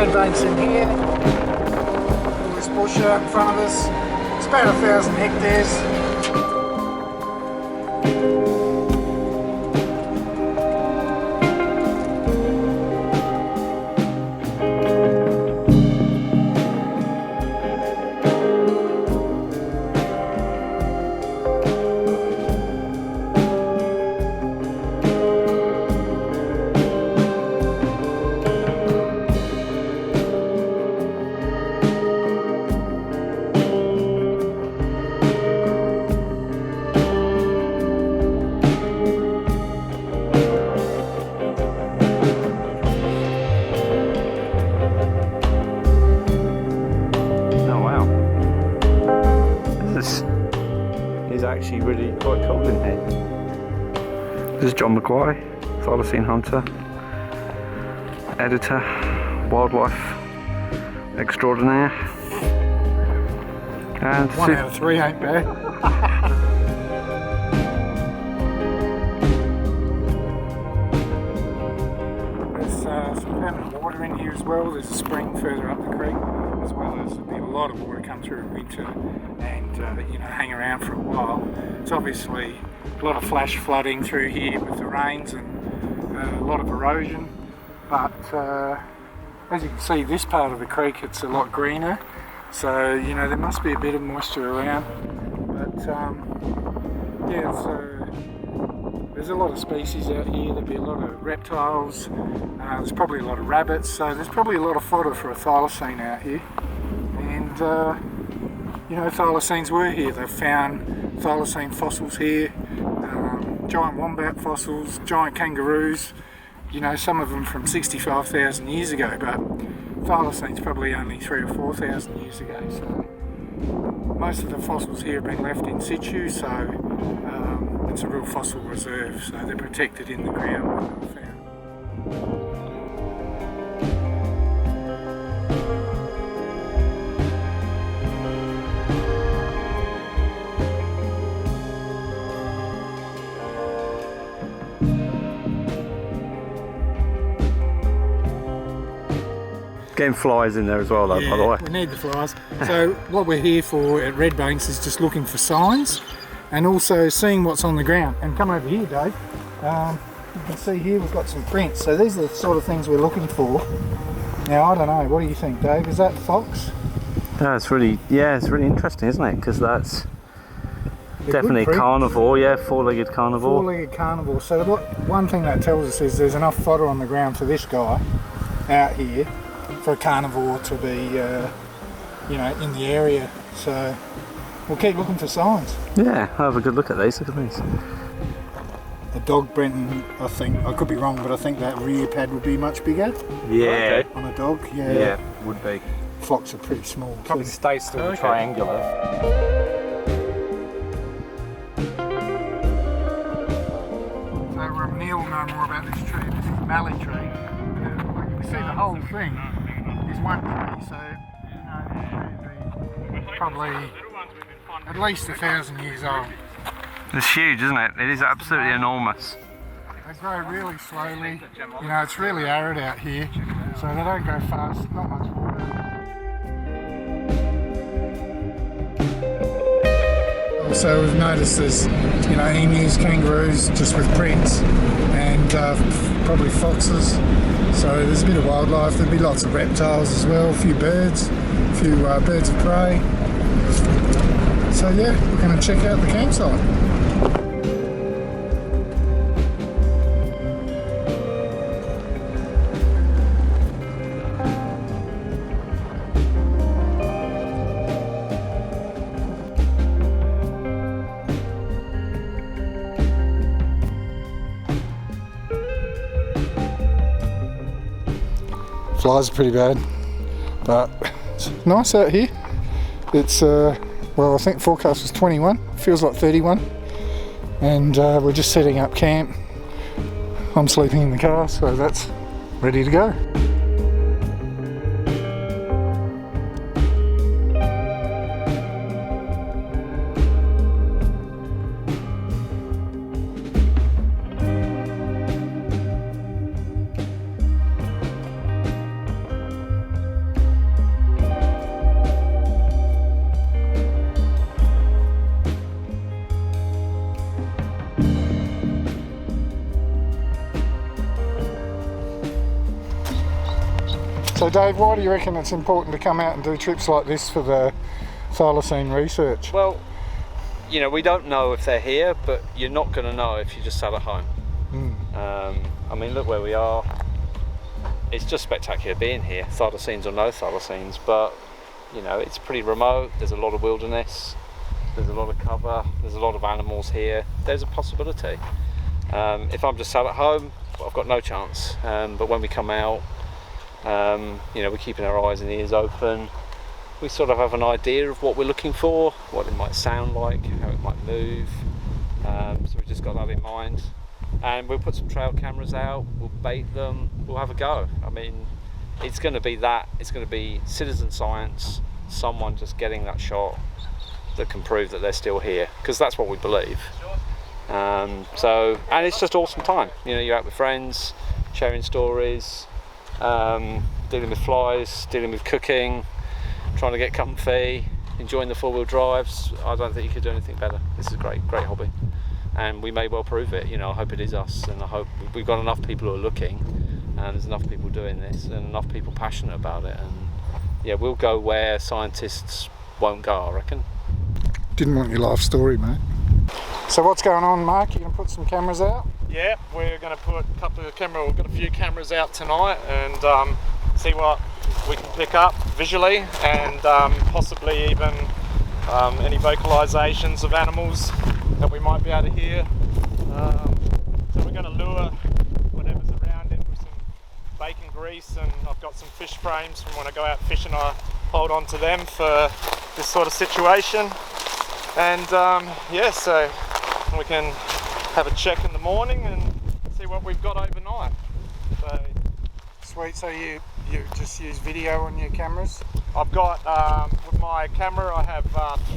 red banks in here. All this bush out in front of us. It's about 1,000 hectares. Actually really quite cold in here. This is John McGuire, Thylacine hunter, editor, wildlife extraordinaire. And 1 out of 3 ain't bad. There's some permanent water in here as well. There's a spring further up the creek, as well as there'll be a lot of water come through in winter and you know, hang around for a while. It's obviously a lot of flash flooding through here with the rains and a lot of erosion, but as you can see, this part of the creek, it's a lot greener, so you know there must be a bit of moisture around. But yeah, there's a lot of species out here. There'll be a lot of reptiles, there's probably a lot of rabbits, so there's probably a lot of fodder for a thylacine out here. And you know, thylacines were here. They've found thylacine fossils here, giant wombat fossils, giant kangaroos, you know, some of them from 65,000 years ago, but thylacine's probably only 3,000 or 4,000 years ago. So most of the fossils here have been left in situ, so it's a real fossil reserve, so they're protected in the ground where they were found. Getting flies in there as well though, by the way. We need the flies. So what we're here for at Red Banks is just looking for signs and also seeing what's on the ground. And come over here, Dave. You can see here we've got some prints. So these are the sort of things we're looking for. Now I don't know, what do you think, Dave? Is that fox? No, it's really interesting, isn't it? Because that's definitely carnivore, yeah, four-legged carnivore. Four-legged carnivore. So one thing that tells us is there's enough fodder on the ground for this guy out here for a carnivore to be, you know, in the area. So we'll keep looking for signs. Yeah, I'll have a good look at these. Look at these. A dog, Brenton, I think, I could be wrong, but I think that rear pad would be much bigger. Yeah. On a dog, yeah. Yeah, would be. Fox are pretty small. Probably stay still triangular. So Neil will know more about this tree. This is a mallee tree. You can see the whole thing is one tree, so you know this tree would be probably at least 1,000 years old. It's huge, isn't it? It is absolutely enormous. They grow really slowly. You know, it's really arid out here, so they don't go fast, not much water. So we've noticed there's, you know, emus, kangaroos, just with prints, and probably foxes. So there's a bit of wildlife. There'll be lots of reptiles as well, a few birds, a few birds of prey. So yeah, we're going to check out the campsite. Flies are pretty bad, but it's nice out here. It's well, I think forecast was 21, feels like 31, and we're just setting up camp. I'm sleeping in the car, so that's ready to go. So Dave, why do you reckon it's important to come out and do trips like this for the thylacine research? Well, you know, we don't know if they're here, but you're not going to know if you just sat at home. I mean, look where we are. It's just spectacular being here, thylacines or no thylacines, but you know, it's pretty remote. There's a lot of wilderness, there's a lot of cover, there's a lot of animals here. There's a possibility. If I'm just sat at home, I've got no chance. But when we come out, you know, we're keeping our eyes and ears open. We sort of have an idea of what we're looking for, what it might sound like, how it might move. So we've just got that in mind. And we'll put some trail cameras out, we'll bait them, we'll have a go. I mean, it's going to be that, it's going to be citizen science, someone just getting that shot that can prove that they're still here, because that's what we believe. And it's just awesome time. You know, you're out with friends, sharing stories, dealing with flies, dealing with cooking, trying to get comfy, enjoying the four-wheel drives. I don't think you could do anything better. This is a great hobby. And we may well prove it. You know, I hope it is us, and I hope we've got enough people who are looking, and there's enough people doing this, and enough people passionate about it. And yeah, we'll go where scientists won't go, I reckon. Didn't want your life story, mate. So what's going on, Mark? You gonna put some cameras out? Yeah, we're going to put we've got a few cameras out tonight and see what we can pick up visually, and possibly even any vocalizations of animals that we might be able to hear. So we're going to lure whatever's around in with some bacon grease, and I've got some fish frames from when I go out fishing. I hold on to them for this sort of situation, and yeah, so we can have a check in the morning and see what we've got overnight. So Sweet. So you just use video on your cameras? I've got with my camera, I have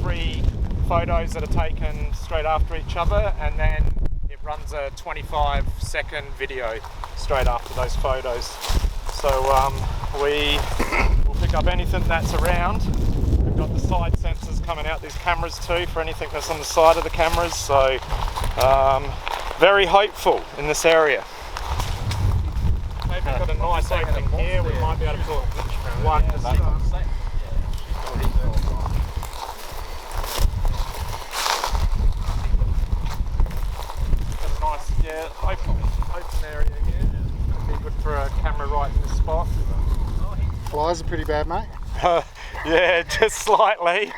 3 photos that are taken straight after each other, and then it runs a 25-second video straight after those photos. So we'll pick up anything that's around. We've got the side sensors coming out these cameras too for anything that's on the side of the cameras. So very hopeful in this area. Maybe we've got a nice opening here. We might be able to put one to start. Yeah, open area here. Be good for a camera right in this spot. Flies are pretty bad, mate. Yeah, just slightly.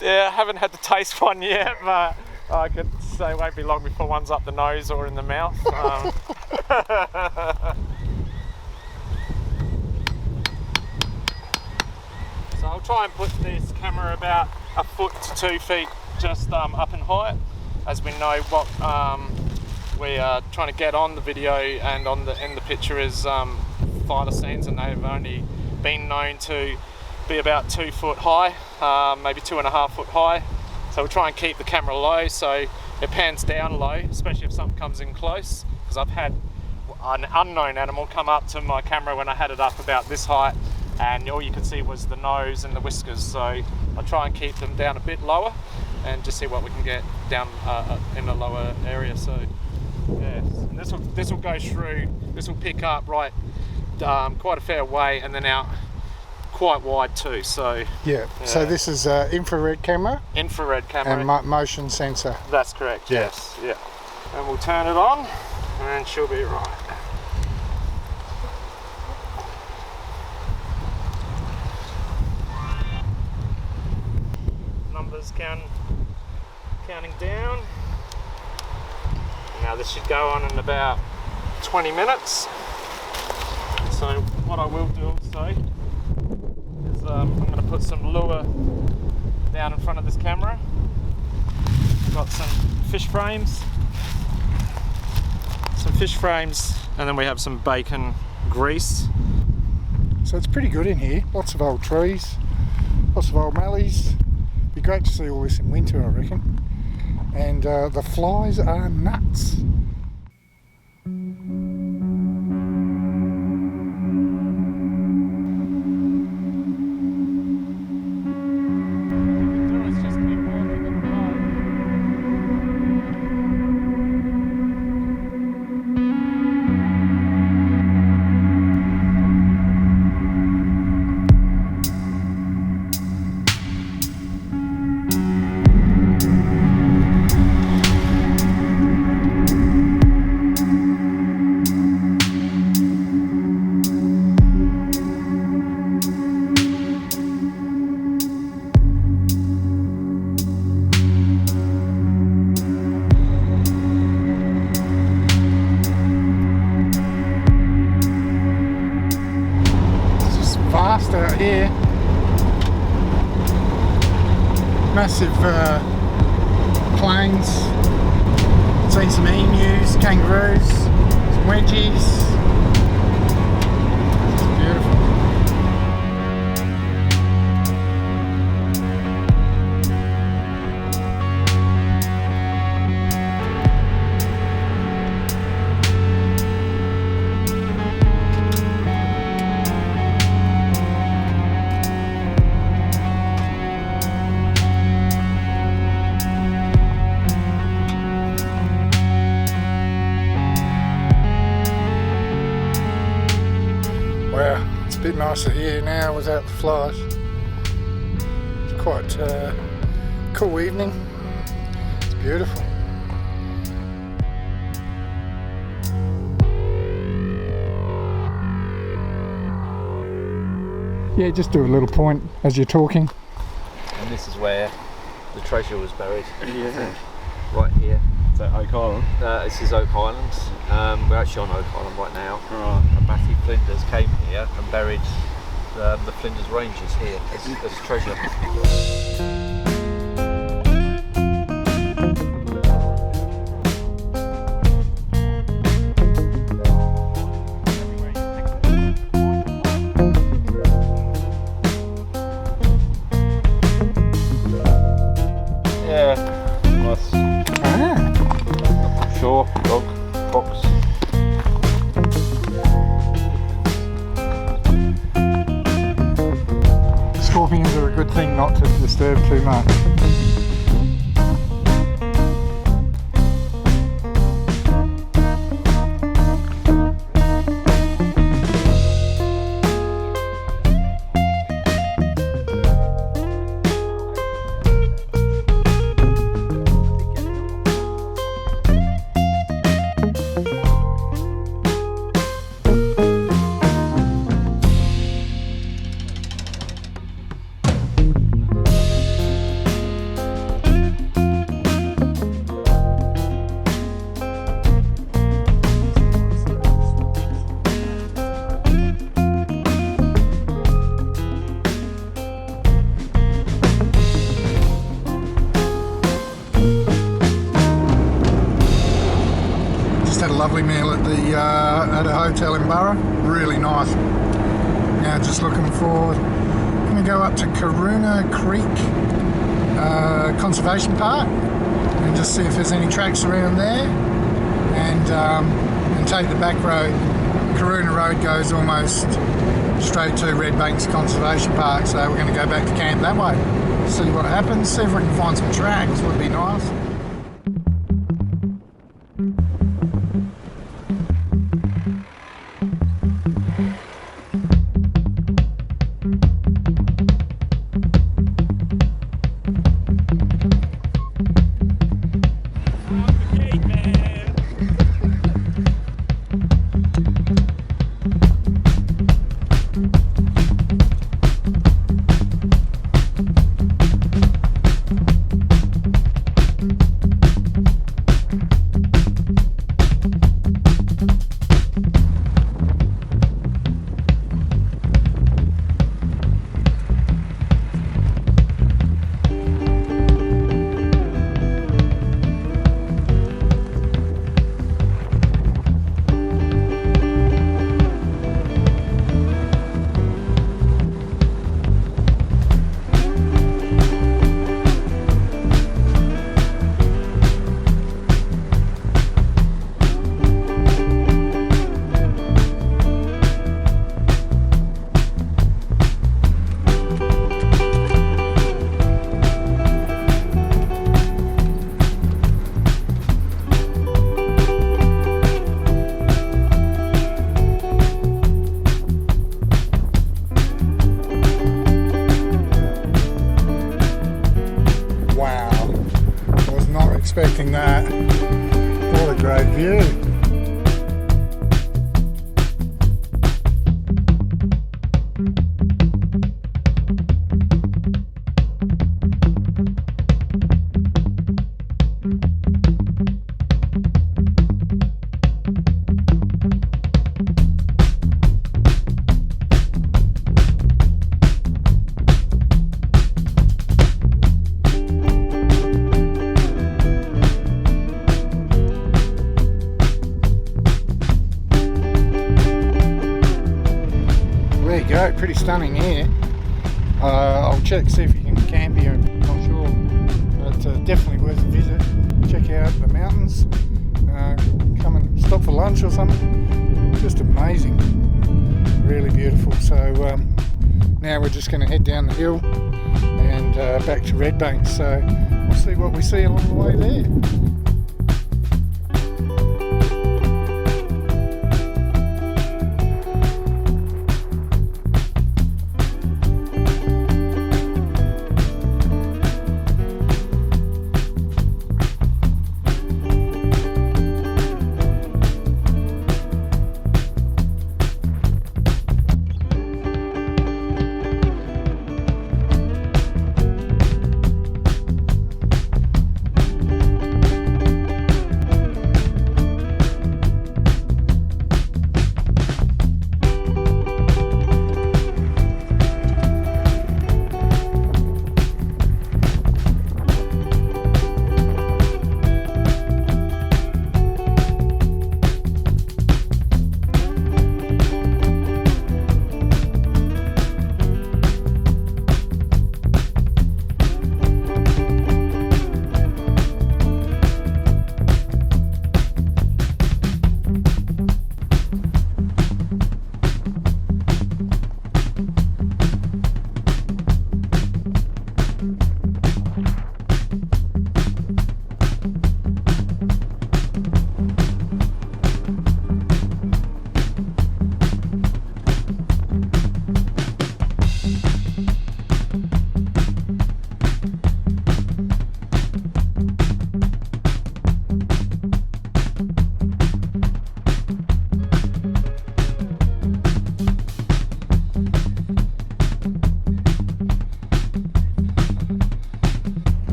Yeah, haven't had to taste one yet, but I could say it won't be long before one's up the nose or in the mouth. So I'll try and put this camera about 1 foot to 2 feet just up in height, as we know what we are trying to get on the video and in the picture is thylacines, and they've only been known to be about 2 foot high, maybe 2.5 foot high. So we'll try and keep the camera low so it pans down low, especially if something comes in close, because I've had an unknown animal come up to my camera when I had it up about this height, and all you could see was the nose and the whiskers. So I'll try and keep them down a bit lower and just see what we can get down in a lower area. So yeah, and this will go through, this will pick up right quite a fair way and then out quite wide too. So yeah. So this is infrared camera? Infrared camera. And motion sensor? That's correct, yes. Yeah. And we'll turn it on and she'll be right. Numbers counting down. Now this should go on in about 20 minutes. So what I will do also is I'm going to put some lure down in front of this camera. Got some fish frames, and then we have some bacon grease. So it's pretty good in here. Lots of old trees, lots of old mallees. Be great to see all this in winter, I reckon. And the flies are nuts. forest out here. Massive plains. Seen some emus, kangaroos, some wedgies. It's beautiful. Wow, it's a bit nicer here now without the flies. It's quite a cool evening. It's beautiful. Yeah, just do a little point as you're talking. And this is where the treasure was buried. Yeah. Right here. Is that Oak Island? This is Oak Island. We're actually on Oak Island right now. Right. And Matthew Flinders came here and buried the Flinders Ranges here as treasure. Yeah, nice. Ah, Sure, dog, fox. scorpions are a good thing not to disturb too much. Had a lovely meal at the at a hotel in Burra. Really nice. Now just looking forward. Going to go up to Karuna Creek Conservation Park and just see if there's any tracks around there, and take the back road. Karuna Road goes almost straight to Red Banks Conservation Park, so we're going to go back to camp that way. See what happens. See if we can find some tracks. Would be nice. Expecting that. What a great view. you go, pretty stunning here. I'll check, see if you can camp here, I'm not sure, but definitely worth a visit. Check out the mountains, come and stop for lunch or something. Just amazing, really beautiful. So now we're just going to head down the hill and back to Redbank, so we'll see what we see along the way there.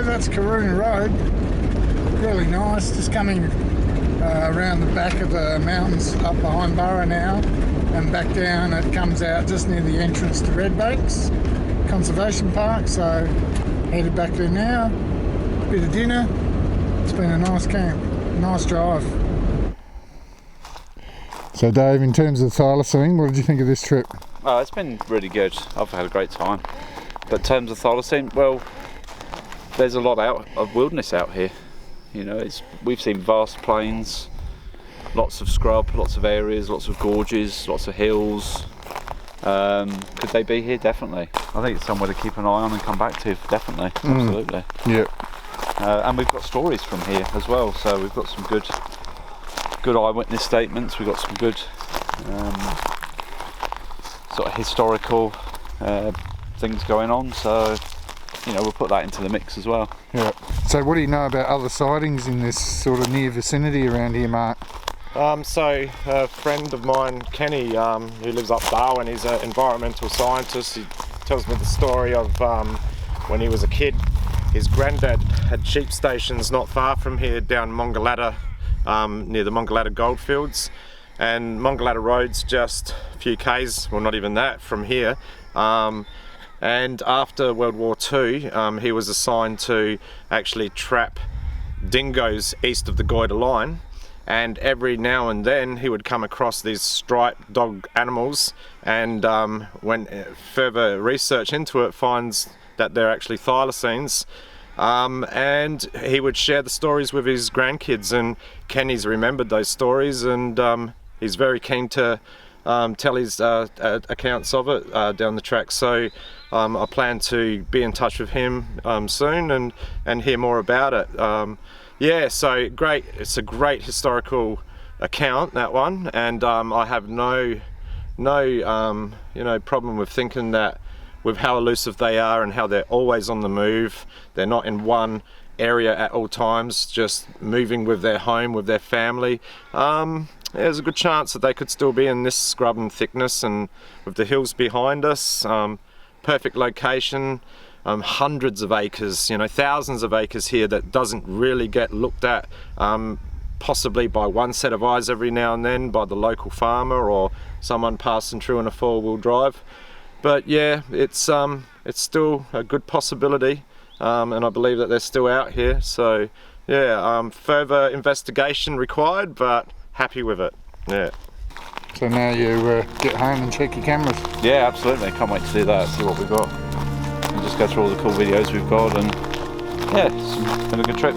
That's Karoon Road, really nice, just coming around the back of the mountains up behind Burra now and back down. It comes out just near the entrance to Redbanks Conservation Park, so headed back there now, bit of dinner. It's been a nice camp, nice drive. So Dave, in terms of Thylacine, what did you think of this trip? Oh, it's been really good. I've had a great time. But in terms of Thylacine, well, there's a lot of wilderness out here. You know, we've seen vast plains, lots of scrub, lots of areas, lots of gorges, lots of hills. Could they be here? Definitely. I think it's somewhere to keep an eye on and come back to, definitely. Absolutely. Yeah. And we've got stories from here as well, so we've got some good eyewitness statements. We've got some good sort of historical things going on, so you know, we'll put that into the mix as well. Yeah. So what do you know about other sightings in this sort of near vicinity around here, Mark? So a friend of mine, Kenny, who lives up Darwin, he's an environmental scientist. He tells me the story of when he was a kid, his granddad had sheep stations not far from here down Mongalatta, near the Mongalatta goldfields. And Mongalatta Road's just a few k's, well not even that, from here. And after World War II, he was assigned to actually trap dingoes east of the Goyder line, and every now and then he would come across these striped dog animals, and when further research into it finds that they're actually thylacines, and he would share the stories with his grandkids, and Kenny's remembered those stories, and he's very keen to tell his accounts of it down the track. So I plan to be in touch with him soon and hear more about it. Yeah, so great. It's a great historical account, that one, and I have no problem with thinking that with how elusive they are and how they're always on the move. They're not in one area at all times, just moving with their home, with their family. There's a good chance that they could still be in this scrub and thickness, and with the hills behind us, perfect location, hundreds of acres, you know, thousands of acres here that doesn't really get looked at, possibly by one set of eyes every now and then by the local farmer or someone passing through in a four-wheel drive. But yeah, it's still a good possibility, and I believe that they're still out here. So yeah, further investigation required, but happy with it. Yeah. So now you get home and check your cameras. Yeah, absolutely. Can't wait to do that, see what we've got. And just go through all the cool videos we've got, and yeah, it's been a good trip.